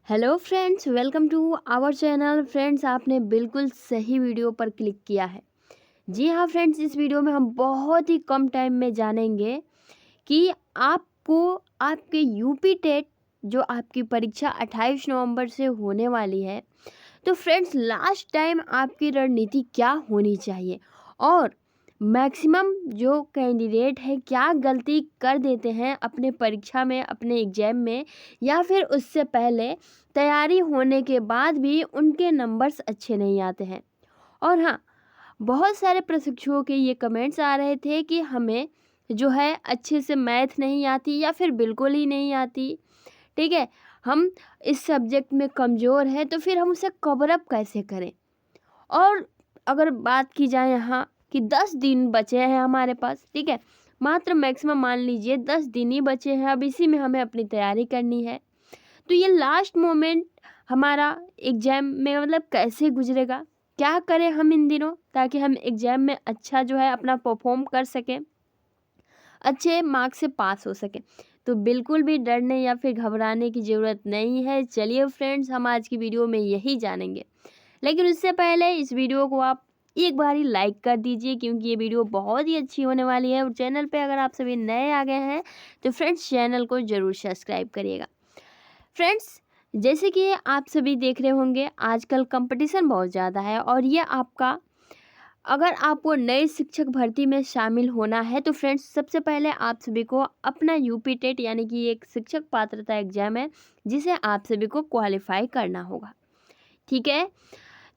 Hello friends, welcome to our channel. Friends, आपने बिल्कुल सही वीडियो पर क्लिक किया है। जी हाँ फ्रेंड्स, इस वीडियो में हम बहुत ही कम टाइम में जानेंगे कि आपको आपके यूपी टेट जो आपकी परीक्षा 28 नवंबर से होने वाली है, तो फ्रेंड्स लास्ट टाइम आपकी रणनीति क्या होनी चाहिए और मैक्सिमम जो कैंडिडेट है क्या गलती कर देते हैं अपने परीक्षा में, अपने एग्जाम में, या फिर उससे पहले तैयारी होने के बाद भी उनके नंबर्स अच्छे नहीं आते हैं। और हाँ, बहुत सारे प्रशिक्षुओं के ये कमेंट्स आ रहे थे कि हमें जो है अच्छे से मैथ नहीं आती या फिर बिल्कुल ही नहीं आती। ठीक है, हम इस सब्जेक्ट में कमज़ोर हैं, तो फिर हम उसे कवर अप कैसे करें। और अगर बात की जाए यहाँ कि 10 दिन बचे हैं हमारे पास, ठीक है, मात्र मैक्सिमम मान लीजिए 10 दिन ही बचे हैं, अब इसी में हमें अपनी तैयारी करनी है। तो ये लास्ट मोमेंट हमारा एग्ज़ाम में मतलब कैसे गुजरेगा, क्या करें हम इन दिनों ताकि हम एग्ज़ाम में अच्छा जो है अपना परफॉर्म कर सकें, अच्छे मार्क्स से पास हो सके। तो बिल्कुल भी डरने या फिर घबराने की ज़रूरत नहीं है। चलिए फ्रेंड्स, हम आज की वीडियो में यही जानेंगे, लेकिन उससे पहले इस वीडियो को आप एक बार ही लाइक कर दीजिए, क्योंकि ये वीडियो बहुत ही अच्छी होने वाली है। और चैनल पे अगर आप सभी नए आ गए हैं तो फ्रेंड्स चैनल को ज़रूर सब्सक्राइब करिएगा। फ्रेंड्स, जैसे कि आप सभी देख रहे होंगे, आजकल कंपटीशन बहुत ज़्यादा है और ये आपका, अगर आपको नए शिक्षक भर्ती में शामिल होना है तो फ्रेंड्स सबसे पहले आप सभी को अपना यूपी टेट यानी कि एक शिक्षक पात्रता एग्जाम है जिसे आप सभी को क्वालिफाई करना होगा। ठीक है,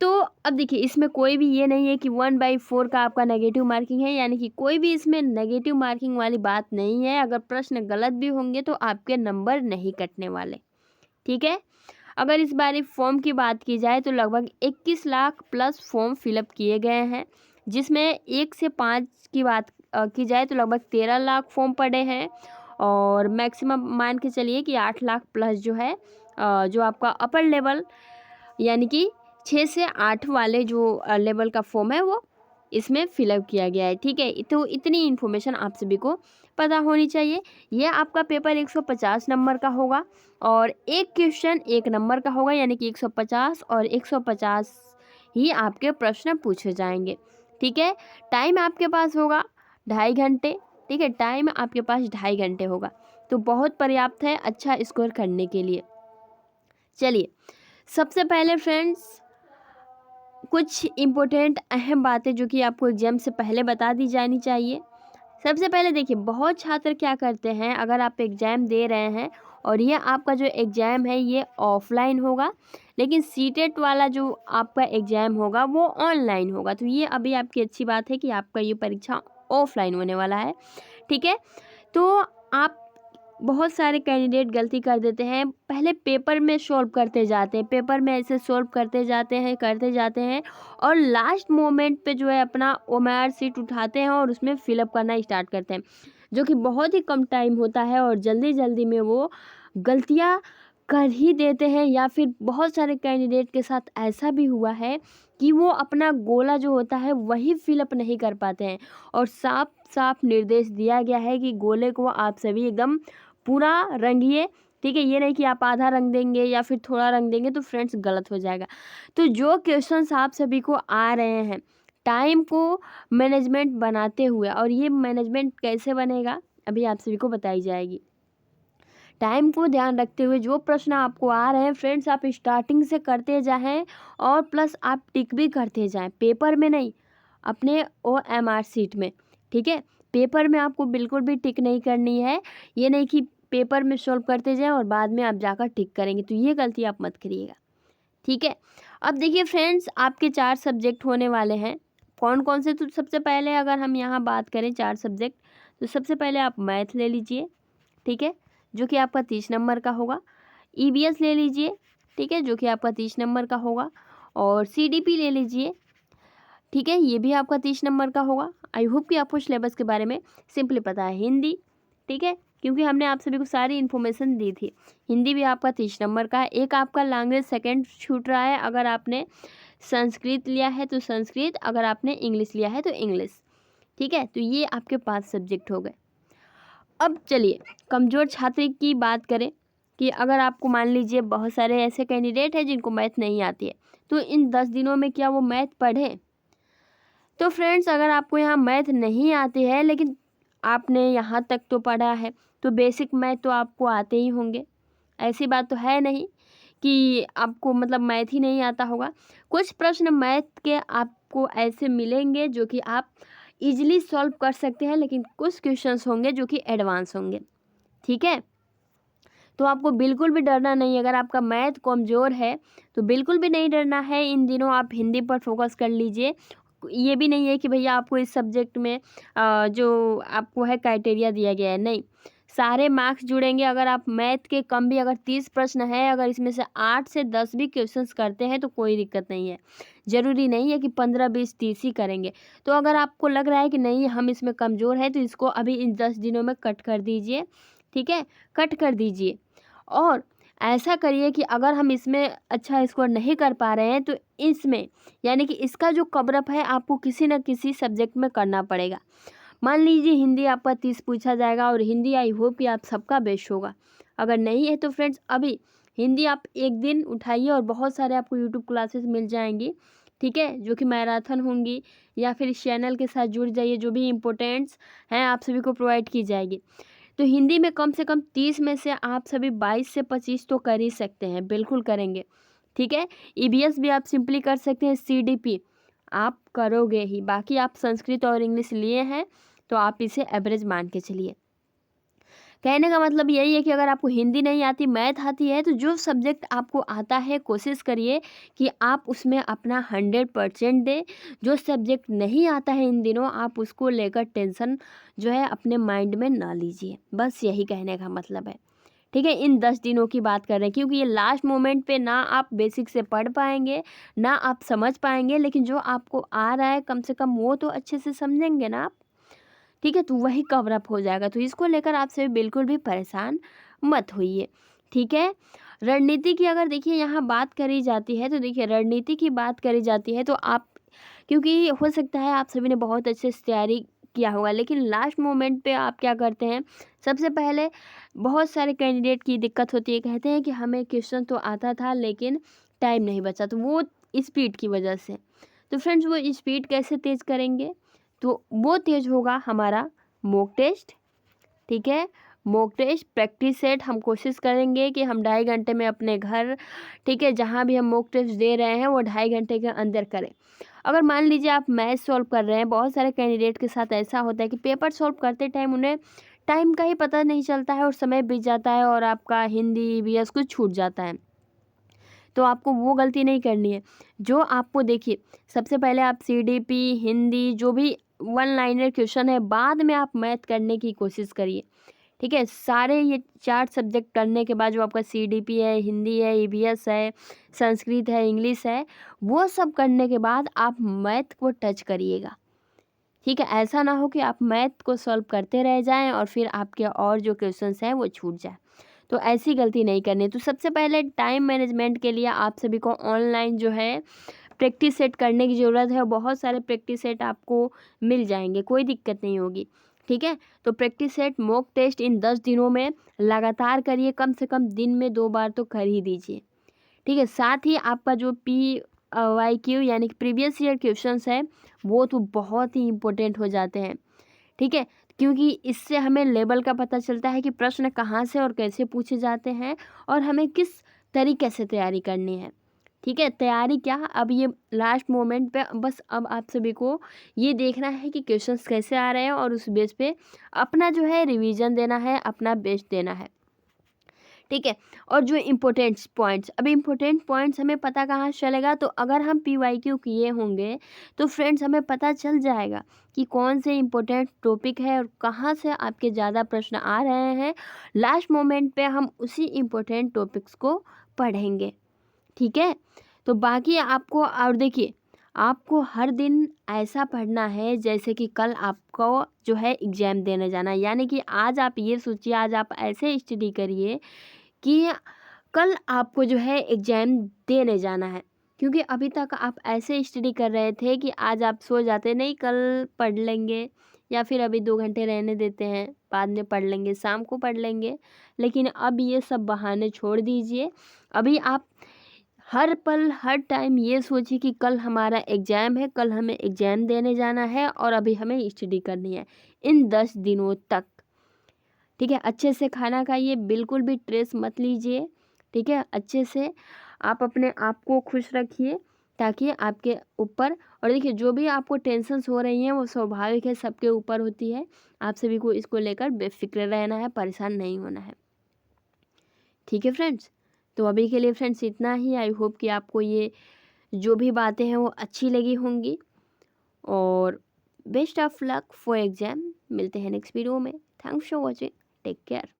तो अब देखिए, इसमें कोई भी ये नहीं है कि 1/4 का आपका नेगेटिव मार्किंग है, यानी कि कोई भी इसमें नेगेटिव मार्किंग वाली बात नहीं है। अगर प्रश्न गलत भी होंगे तो आपके नंबर नहीं कटने वाले। ठीक है, अगर इस बार फॉर्म की बात की जाए तो लगभग 21 लाख प्लस फॉर्म फिलअप किए गए हैं, जिसमें 1 से 5 की बात की जाए तो लगभग 13 लाख फॉर्म पड़े हैं। और मैक्सिमम मान के चलिए कि 8 लाख प्लस जो है जो आपका अपर लेवल यानी कि 6 से 8 वाले जो लेवल का फॉर्म है वो इसमें फिलअप किया गया है। ठीक है, तो इतनी इन्फॉर्मेशन आप सभी को पता होनी चाहिए। यह आपका पेपर 150 नंबर का होगा और एक क्वेश्चन 1 नंबर का होगा, यानी कि 150 और 150 ही आपके प्रश्न पूछे जाएंगे। ठीक है, टाइम आपके पास होगा 2.5 घंटे। ठीक है, टाइम आपके पास 2.5 घंटे होगा, तो बहुत पर्याप्त है अच्छा स्कोर करने के लिए। चलिए, सबसे पहले फ्रेंड्स कुछ इम्पोर्टेंट अहम बातें जो कि आपको एग्जाम से पहले बता दी जानी चाहिए। सबसे पहले देखिए, बहुत छात्र क्या करते हैं, अगर आप एग्ज़ाम दे रहे हैं और ये आपका जो एग्ज़ाम है ये ऑफलाइन होगा, लेकिन सीटेट वाला जो आपका एग्ज़ाम होगा वो ऑनलाइन होगा। तो ये अभी आपकी अच्छी बात है कि आपका ये परीक्षा ऑफलाइन होने वाला है। ठीक है, तो आप, बहुत सारे कैंडिडेट गलती कर देते हैं, पहले पेपर में सॉल्व करते जाते हैं, पेपर में ऐसे सॉल्व करते जाते हैं और लास्ट मोमेंट पे जो है अपना ओएमआर शीट उठाते हैं और उसमें फिलअप करना स्टार्ट करते हैं, जो कि बहुत ही कम टाइम होता है और जल्दी जल्दी में वो गलतियां कर ही देते हैं। या फिर बहुत सारे कैंडिडेट के साथ ऐसा भी हुआ है कि वो अपना गोला जो होता है वही फिलअप नहीं कर पाते हैं और साफ साफ निर्देश दिया गया है कि गोले को आप सभी एकदम पूरा रंगिए। ठीक है, ये नहीं कि आप आधा रंग देंगे या फिर थोड़ा रंग देंगे तो फ्रेंड्स गलत हो जाएगा। तो जो क्वेश्चंस आप सभी को आ रहे हैं, टाइम को मैनेजमेंट बनाते हुए, और ये मैनेजमेंट कैसे बनेगा अभी आप सभी को बताई जाएगी। टाइम को ध्यान रखते हुए जो प्रश्न आपको आ रहे हैं फ्रेंड्स, आप स्टार्टिंग से करते जाएं और प्लस आप टिक भी करते जाएं, पेपर में नहीं, अपने ओएमआर शीट में। ठीक है, पेपर में आपको बिल्कुल भी टिक नहीं करनी है। ये नहीं कि पेपर में सॉल्व करते जाएं और बाद में आप जाकर टिक करेंगे, तो ये गलती आप मत करिएगा। ठीक है, अब देखिए फ्रेंड्स, आपके 4 सब्जेक्ट होने वाले हैं। कौन कौन से, तो सबसे पहले अगर हम यहाँ बात करें 4 सब्जेक्ट, तो सबसे पहले आप मैथ ले लीजिए। ठीक है, जो कि आपका 30 नंबर का होगा। ईवीएस ले लीजिए, ठीक है, जो कि आपका 30 नंबर का होगा। और सीडीपी ले लीजिए, ठीक है, ये भी आपका 30 नंबर का होगा। आई होप कि आपको सिलेबस के बारे में सिंपली पता है। हिंदी, ठीक है, क्योंकि हमने आप सभी को सारी इन्फॉर्मेशन दी थी। हिंदी भी आपका 30 नंबर का है। एक आपका लैंग्वेज सेकंड छूट रहा है, अगर आपने संस्कृत लिया है तो संस्कृत, अगर आपने इंग्लिश लिया है तो इंग्लिश। ठीक है, तो ये आपके 5 सब्जेक्ट हो गए। अब चलिए, कमज़ोर छात्र की बात करें कि अगर आपको मान लीजिए बहुत सारे ऐसे कैंडिडेट हैं जिनको मैथ नहीं आती है, तो इन 10 दिनों में क्या वो मैथ पढ़ें? तो फ्रेंड्स, अगर आपको यहाँ मैथ नहीं आती है लेकिन आपने यहाँ तक तो पढ़ा है, तो बेसिक मैथ तो आपको आते ही होंगे। ऐसी बात तो है नहीं कि आपको मतलब मैथ ही नहीं आता होगा। कुछ प्रश्न मैथ के आपको ऐसे मिलेंगे जो कि आप इजीली सॉल्व कर सकते हैं, लेकिन कुछ क्वेश्चंस होंगे जो कि एडवांस होंगे। ठीक है, तो आपको बिल्कुल भी डरना नहीं है। अगर आपका मैथ कमज़ोर है तो बिल्कुल भी नहीं डरना है। इन दिनों आप हिंदी पर फोकस कर लीजिए। ये भी नहीं है कि भैया आपको इस सब्जेक्ट में जो आपको है क्राइटेरिया दिया गया है, नहीं, सारे मार्क्स जुड़ेंगे। अगर आप मैथ के कम भी अगर 30 प्रश्न है, अगर इसमें से 8 से 10 भी क्वेश्चंस करते हैं तो कोई दिक्कत नहीं है। ज़रूरी नहीं है कि 15, 20, 30 ही करेंगे। तो अगर आपको लग रहा है कि नहीं हम इसमें कमज़ोर है, तो इसको अभी इन 10 दिनों में कट कर दीजिए। ठीक है, कट कर दीजिए। और ऐसा करिए कि अगर हम इसमें अच्छा स्कोर नहीं कर पा रहे हैं तो इसमें यानी कि इसका जो कवरअप है आपको किसी न किसी सब्जेक्ट में करना पड़ेगा। मान लीजिए हिंदी आपका 30 पूछा जाएगा और हिंदी आई होप कि आप सबका बेस्ट होगा। अगर नहीं है तो फ्रेंड्स अभी हिंदी आप एक दिन उठाइए और बहुत सारे आपको यूट्यूब क्लासेस मिल जाएंगी। ठीक है, जो कि मैराथन होंगी, या फिर इस चैनल के साथ जुड़ जाइए, जो भी इम्पोर्टेंट्स हैं आप सभी को प्रोवाइड की जाएगी। तो हिंदी में कम से कम 30 में से आप सभी 22 से 25 तो कर ही सकते हैं, बिल्कुल करेंगे। ठीक है, ईवीएस भी आप सिंपली कर सकते हैं, सीडीपी आप करोगे ही। बाकी आप संस्कृत और इंग्लिश लिए हैं तो आप इसे एवरेज मान के चलिए। कहने का मतलब यही है कि अगर आपको हिंदी नहीं आती, मैथ आती है, तो जो सब्जेक्ट आपको आता है कोशिश करिए कि आप उसमें अपना 100% दें। जो सब्जेक्ट नहीं आता है इन दिनों, आप उसको लेकर टेंशन जो है अपने माइंड में ना लीजिए। बस यही कहने का मतलब है। ठीक है, इन 10 दिनों की बात कर रहे हैं क्योंकि ये लास्ट मोमेंट पे ना आप बेसिक से पढ़ पाएंगे, ना आप समझ पाएंगे, लेकिन जो आपको आ रहा है कम से कम वो तो अच्छे से समझेंगे ना आप। ठीक है, तो वही कवर अप हो जाएगा। तो इसको लेकर आप सभी बिल्कुल भी परेशान मत होइए। ठीक है, रणनीति की अगर देखिए यहाँ बात करी जाती है, तो देखिए रणनीति की बात करी जाती है तो आप, क्योंकि हो सकता है आप सभी ने बहुत अच्छे से तैयारी किया होगा, लेकिन लास्ट मोमेंट पे आप क्या करते हैं, सबसे पहले बहुत सारे कैंडिडेट की दिक्कत होती है, कहते हैं कि हमें क्वेश्चन तो आता था लेकिन टाइम नहीं बचा, तो वो स्पीड की वजह से। तो फ्रेंड्स, वो स्पीड कैसे तेज़ करेंगे, तो वो तेज होगा हमारा मॉक टेस्ट। ठीक है, मॉक टेस्ट प्रैक्टिस सेट हम कोशिश करेंगे कि हम 2.5 घंटे में अपने घर, ठीक है, जहाँ भी हम मॉक टेस्ट दे रहे हैं वो 2.5 घंटे के अंदर करें। अगर मान लीजिए आप मैथ सॉल्व कर रहे हैं, बहुत सारे कैंडिडेट के साथ ऐसा होता है कि पेपर सॉल्व करते टाइम उन्हें टाइम का ही पता नहीं चलता है और समय बीत जाता है और आपका हिंदी ईवीएस कुछ छूट जाता है। तो आपको वो गलती नहीं करनी है। जो आपको देखिए, सबसे पहले आप सीडीपी, हिंदी, जो भी वन लाइनर क्वेश्चन है, बाद में आप मैथ करने की कोशिश करिए। ठीक है, सारे ये 4 सब्जेक्ट करने के बाद जो आपका सीडीपी है, हिंदी है, ईवीएस है, संस्कृत है, इंग्लिश है, वो सब करने के बाद आप मैथ को टच करिएगा। ठीक है, ऐसा ना हो कि आप मैथ को सॉल्व करते रह जाएं और फिर आपके और जो क्वेश्चंस हैं वो छूट जाए। तो ऐसी गलती नहीं करनी। तो सबसे पहले टाइम मैनेजमेंट के लिए आप सभी को ऑनलाइन जो है प्रैक्टिस सेट करने की ज़रूरत है। बहुत सारे प्रैक्टिस सेट आपको मिल जाएंगे, कोई दिक्कत नहीं होगी। ठीक है, तो प्रैक्टिस सेट, मॉक टेस्ट इन 10 दिनों में लगातार करिए, कम से कम दिन में 2 बार तो कर ही दीजिए। ठीक है, साथ ही आपका जो PYQ यानी कि प्रीवियस ईयर क्वेश्चंस है वो तो बहुत ही इम्पोर्टेंट हो जाते हैं। ठीक है, क्योंकि इससे हमें लेवल का पता चलता है कि प्रश्न कहाँ से और कैसे पूछे जाते हैं और हमें किस तरीके से तैयारी करनी है। ठीक है, तैयारी क्या, अब ये लास्ट मोमेंट पे बस अब आप सभी को ये देखना है कि क्वेश्चंस कैसे आ रहे हैं और उस बेस पे अपना जो है रिवीजन देना है, अपना बेस्ट देना है। ठीक है, और जो इम्पोर्टेंट पॉइंट्स, अब इम्पोर्टेंट पॉइंट्स हमें पता कहाँ चलेगा, तो अगर हम PYQ किए होंगे तो फ्रेंड्स हमें पता चल जाएगा कि कौन से इम्पोर्टेंट टॉपिक है और कहाँ से आपके ज़्यादा प्रश्न आ रहे हैं। लास्ट मोमेंट पे हम उसी इम्पोर्टेंट टॉपिक्स को पढ़ेंगे। ठीक है, तो बाकी आपको, और देखिए आपको हर दिन ऐसा पढ़ना है जैसे कि कल आपको जो है एग्ज़ाम देने जाना है। यानी कि आज आप ये सोचिए, आज आप ऐसे स्टडी करिए कि कल आपको जो है एग्ज़ाम देने जाना है। क्योंकि अभी तक आप ऐसे स्टडी कर रहे थे कि आज आप सो जाते, नहीं कल पढ़ लेंगे या फिर अभी 2 घंटे रहने देते हैं, बाद में पढ़ लेंगे, शाम को पढ़ लेंगे। लेकिन अब ये सब बहाने छोड़ दीजिए। अभी आप हर पल हर टाइम ये सोचिए कि कल हमारा एग्ज़ाम है, कल हमें एग्ज़ाम देने जाना है और अभी हमें स्टडी करनी है इन 10 दिनों तक। ठीक है, अच्छे से खाना खाइए, बिल्कुल भी स्ट्रेस मत लीजिए। ठीक है, अच्छे से आप अपने आप को खुश रखिए ताकि आपके ऊपर, और देखिए जो भी आपको टेंशन्स हो रही हैं वो स्वाभाविक है, सबके ऊपर होती है। आप सभी को इसको लेकर बेफिक्र रहना है, परेशान नहीं होना है। ठीक है फ्रेंड्स, तो अभी के लिए फ्रेंड्स इतना ही। आई होप कि आपको ये जो भी बातें हैं वो अच्छी लगी होंगी, और best of luck for exam. मिलते हैं नेक्स्ट वीडियो में। Thanks for watching, take care.